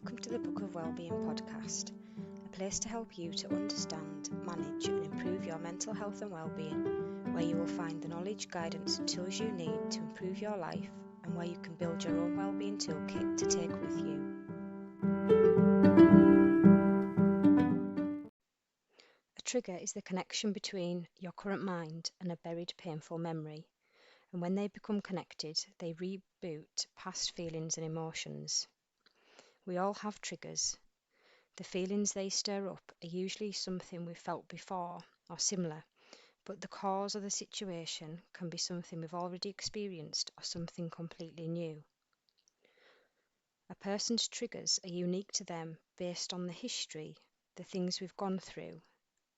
Welcome to the Book of Wellbeing podcast, a place to help you to understand, manage and improve your mental health and wellbeing, where you will find the knowledge, guidance and tools you need to improve your life and where you can build your own wellbeing toolkit to take with you. A trigger is the connection between your current mind and a buried painful memory, and when they become connected, they reboot past feelings and emotions. We all have triggers. The feelings they stir up are usually something we've felt before or similar, but the cause of the situation can be something we've already experienced or something completely new. A person's triggers are unique to them based on the history, the things we've gone through,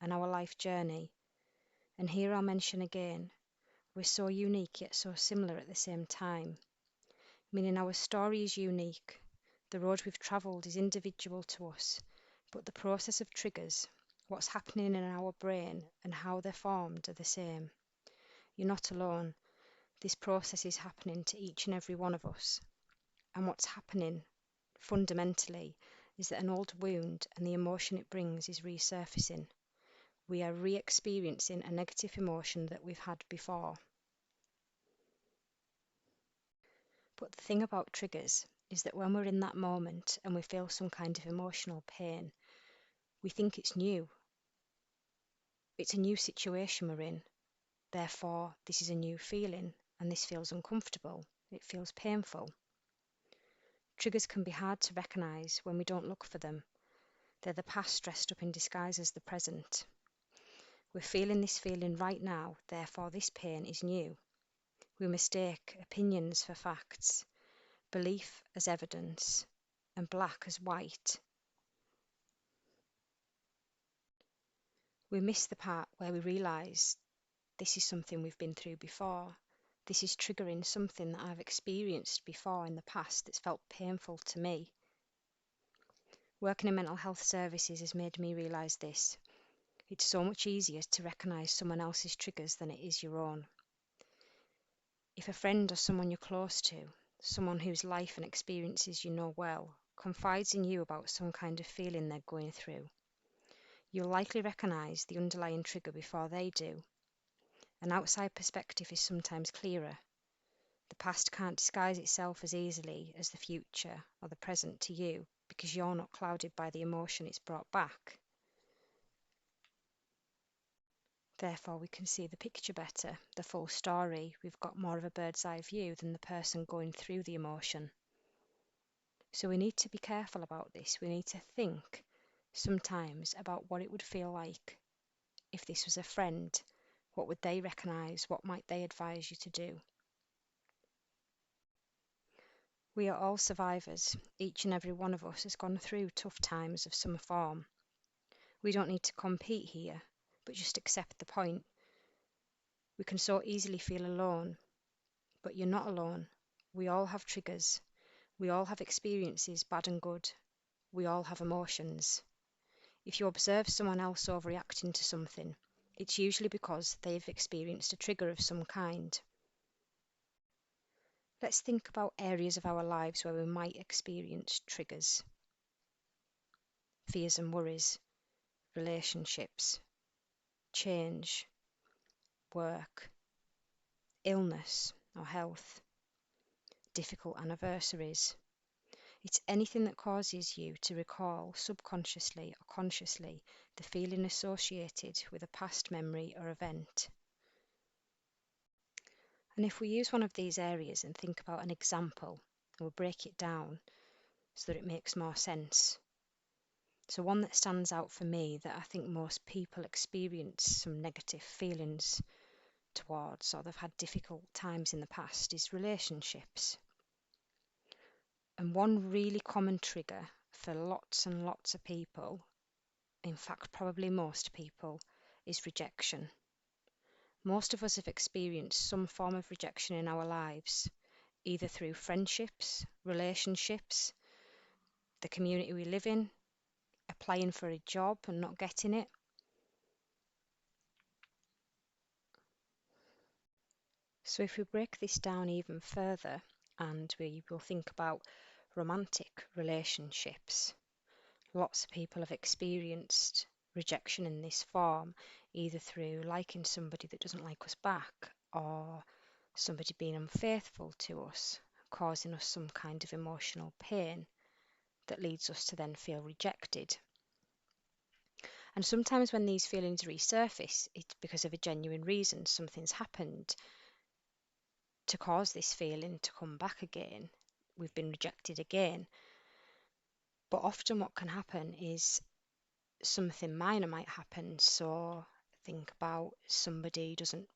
and our life journey. And here I'll mention again, we're so unique yet so similar at the same time, meaning our story is unique. The road we've travelled is individual to us, but the process of triggers, what's happening in our brain and how they're formed are the same. You're not alone. This process is happening to each and every one of us. And what's happening fundamentally is that an old wound and the emotion it brings is resurfacing. We are re-experiencing a negative emotion that we've had before. But the thing about triggers is that when we're in that moment and we feel some kind of emotional pain, we think it's new. It's a new situation we're in. Therefore, this is a new feeling, and this feels uncomfortable. It feels painful. Triggers can be hard to recognise when we don't look for them. They're the past dressed up in disguise as the present. We're feeling this feeling right now, therefore this pain is new. We mistake opinions for facts, belief as evidence, and black as white. We miss the part where we realise this is something we've been through before. This is triggering something that I've experienced before in the past that's felt painful to me. Working in mental health services has made me realise this. It's so much easier to recognise someone else's triggers than it is your own. If a friend or someone you're close to, someone whose life and experiences you know well, confides in you about some kind of feeling they're going through, you'll likely recognise the underlying trigger before they do. An outside perspective is sometimes clearer. The past can't disguise itself as easily as the future or the present to you because you're not clouded by the emotion it's brought back. Therefore, we can see the picture better, the full story. We've got more of a bird's eye view than the person going through the emotion. So we need to be careful about this. We need to think sometimes about what it would feel like if this was a friend. What would they recognise? What might they advise you to do? We are all survivors. Each and every one of us has gone through tough times of some form. We don't need to compete here, but just accept the point. We can so easily feel alone, but you're not alone. We all have triggers. We all have experiences, bad and good. We all have emotions. If you observe someone else overreacting to something, it's usually because they've experienced a trigger of some kind. Let's think about areas of our lives where we might experience triggers. Fears and worries, relationships, change, work, illness or health, difficult anniversaries. It's anything that causes you to recall subconsciously or consciously the feeling associated with a past memory or event. And if we use one of these areas and think about an example, we'll break it down so that it makes more sense. So one that stands out for me that I think most people experience some negative feelings towards or they've had difficult times in the past is relationships. And one really common trigger for lots and lots of people, in fact probably most people, is rejection. Most of us have experienced some form of rejection in our lives, either through friendships, relationships, the community we live in, applying for a job and not getting it. So if we break this down even further and we will think about romantic relationships. Lots of people have experienced rejection in this form, either through liking somebody that doesn't like us back, or somebody being unfaithful to us, causing us some kind of emotional pain that leads us to then feel rejected. And sometimes when these feelings resurface, it's because of a genuine reason. Something's happened to cause this feeling to come back again. We've been rejected again. But often what can happen is something minor might happen. So think about somebody doesn't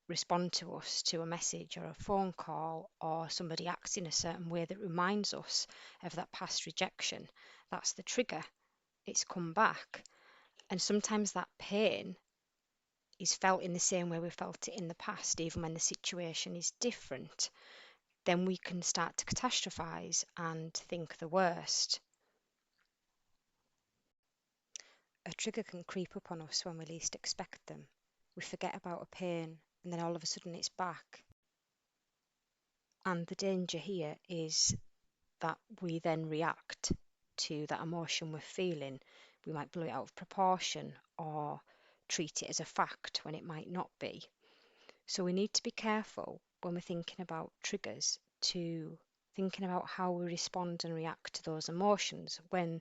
respond to us to a message or a phone call, or somebody acts in a certain way that reminds us of that past rejection. That's the trigger. It's come back. And sometimes that pain is felt in the same way we felt it in the past, even when the situation is different. Then we can start to catastrophize and think the worst. A trigger can creep up on us when we least expect them. We forget about a pain, and then all of a sudden it's back. And the danger here is that we then react to that emotion we're feeling. We might blow it out of proportion or treat it as a fact when it might not be. So we need to be careful when we're thinking about triggers to thinking about how we respond and react to those emotions when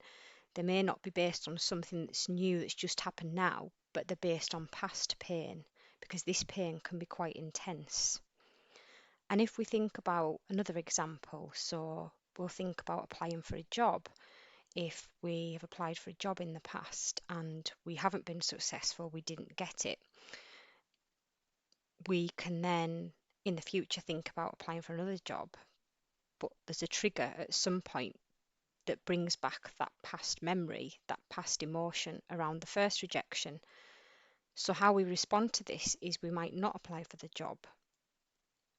they may not be based on something that's new that's just happened now, but they're based on past pain, because this pain can be quite intense. And if we think about another example, so we'll think about applying for a job. If we have applied for a job in the past and we haven't been successful, we didn't get it, we can then in the future think about applying for another job. But there's a trigger at some point that brings back that past memory, that past emotion around the first rejection. So how we respond to this is we might not apply for the job.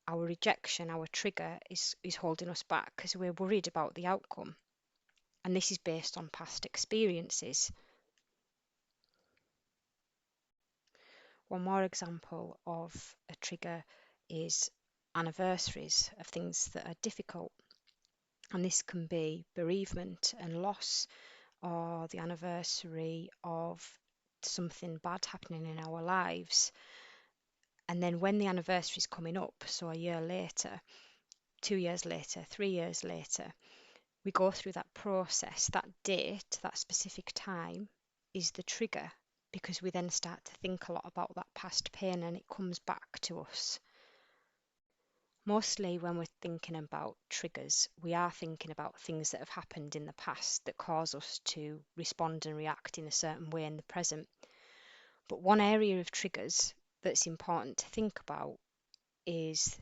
Our rejection, our trigger is holding us back because we're worried about the outcome. And this is based on past experiences. One more example of a trigger is anniversaries of things that are difficult. And this can be bereavement and loss, or the anniversary of something bad happening in our lives. And then when the anniversary is coming up, so a year later, 2 years later, 3 years later, we go through that process. That date, that specific time is the trigger, because we then start to think a lot about that past pain and it comes back to us. Mostly when we're thinking about triggers, we are thinking about things that have happened in the past that cause us to respond and react in a certain way in the present. But one area of triggers that's important to think about is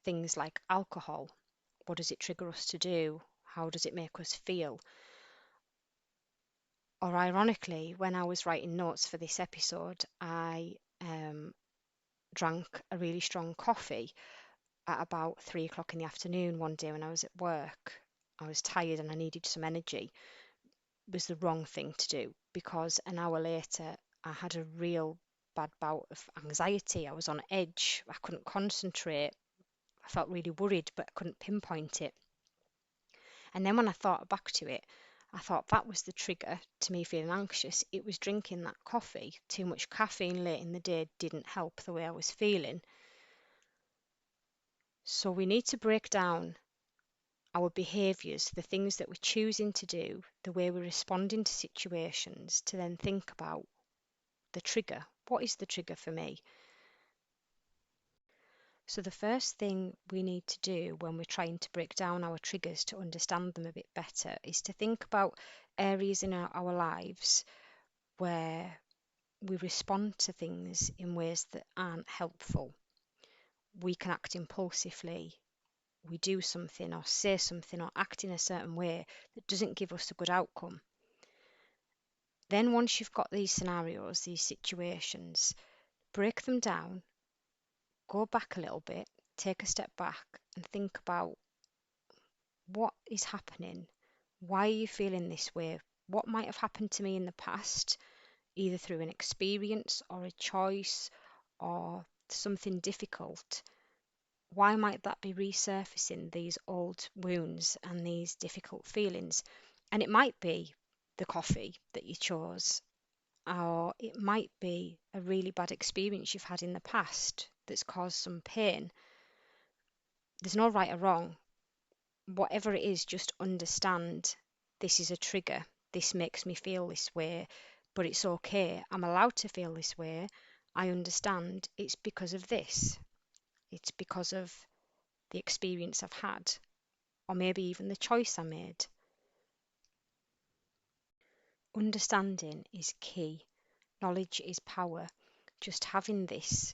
things like alcohol. What does it trigger us to do? How does it make us feel? Or ironically, when I was writing notes for this episode, I drank a really strong coffee at about 3 o'clock in the afternoon one day when I was at work. I was tired and I needed some energy. It was the wrong thing to do, because an hour later I had a real bad bout of anxiety. I was on edge. I couldn't concentrate. I felt really worried, but I couldn't pinpoint it. And then when I thought back to it, I thought that was the trigger to me feeling anxious. It was drinking that coffee. Too much caffeine late in the day didn't help the way I was feeling. So we need to break down our behaviours, the things that we're choosing to do, the way we're responding to situations, to then think about the trigger. What is the trigger for me? So the first thing we need to do when we're trying to break down our triggers to understand them a bit better is to think about areas in our lives where we respond to things in ways that aren't helpful. We can act impulsively. We do something or say something or act in a certain way that doesn't give us a good outcome. Then once you've got these scenarios, these situations, break them down, go back a little bit, take a step back and think about what is happening. Why are you feeling this way? What might have happened to me in the past, either through an experience or a choice or something difficult why might that be resurfacing these old wounds and these difficult feelings? And it might be the coffee that you chose, or it might be a really bad experience you've had in the past that's caused some pain. There's no right or wrong. Whatever it is, just understand this is a trigger. This makes me feel this way, but it's okay. I'm allowed to feel this way. I understand it's because of this. It's because of the experience I've had, or maybe even the choice I made. Understanding is key. Knowledge is power. Just having this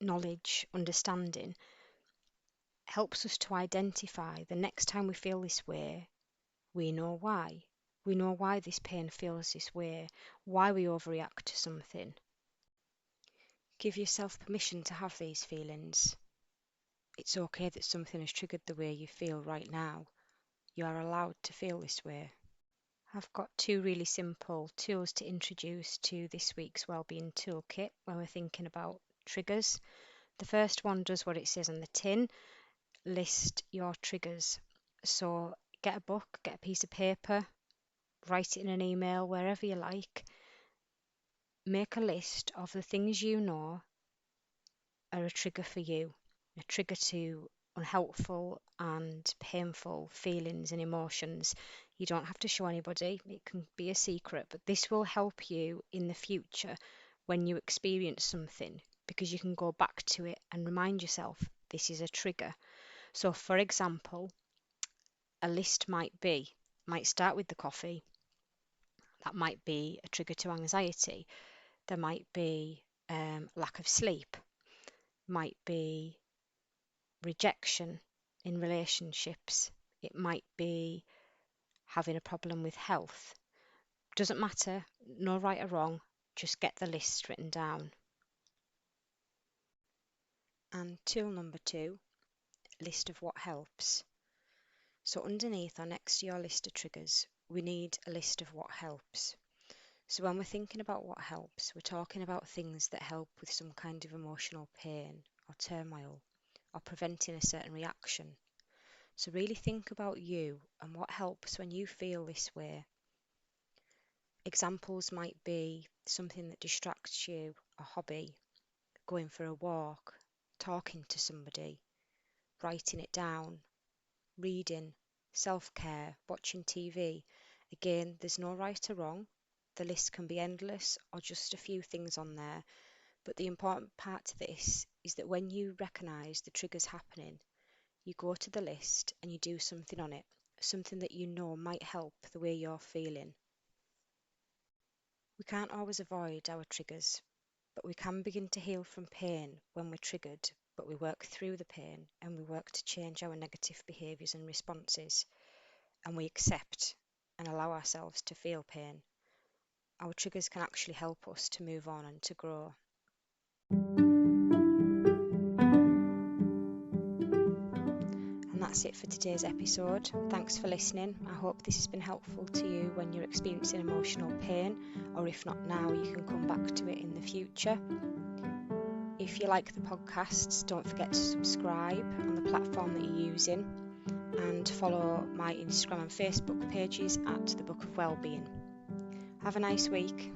knowledge, understanding, helps us to identify the next time we feel this way, we know why. We know why this pain feels this way, why we overreact to something. Give yourself permission to have these feelings. It's okay that something has triggered the way you feel right now. You are allowed to feel this way. I've got two really simple tools to introduce to this week's Wellbeing Toolkit when we're thinking about triggers. The first one does what it says on the tin, list your triggers. So get a book, get a piece of paper, write it in an email, wherever you like. Make a list of the things you know are a trigger for you, a trigger to unhelpful and painful feelings and emotions. You don't have to show anybody, it can be a secret, but this will help you in the future when you experience something, because you can go back to it and remind yourself this is a trigger. So, for example, a list might start with the coffee. That might be a trigger to anxiety. There might be lack of sleep, might be rejection in relationships, it might be having a problem with health. Doesn't matter, no right or wrong, just get the list written down. And tool number 2, list of what helps. So underneath or next to your list of triggers, we need a list of what helps. So when we're thinking about what helps, we're talking about things that help with some kind of emotional pain or turmoil, or preventing a certain reaction. So really think about you and what helps when you feel this way. Examples might be something that distracts you, a hobby, going for a walk, talking to somebody, writing it down, reading, self-care, watching TV. Again, there's no right or wrong. The list can be endless or just a few things on there. But the important part to this is that when you recognise the triggers happening, you go to the list and you do something on it, something that you know might help the way you're feeling. We can't always avoid our triggers, but we can begin to heal from pain when we're triggered, but we work through the pain and we work to change our negative behaviours and responses, and we accept and allow ourselves to feel pain. Our triggers can actually help us to move on and to grow. And that's it for today's episode. Thanks for listening. I hope this has been helpful to you when you're experiencing emotional pain, or if not now, you can come back to it in the future. If you like the podcasts, don't forget to subscribe on the platform that you're using, and follow my Instagram and Facebook pages at The Book of Wellbeing. Have a nice week.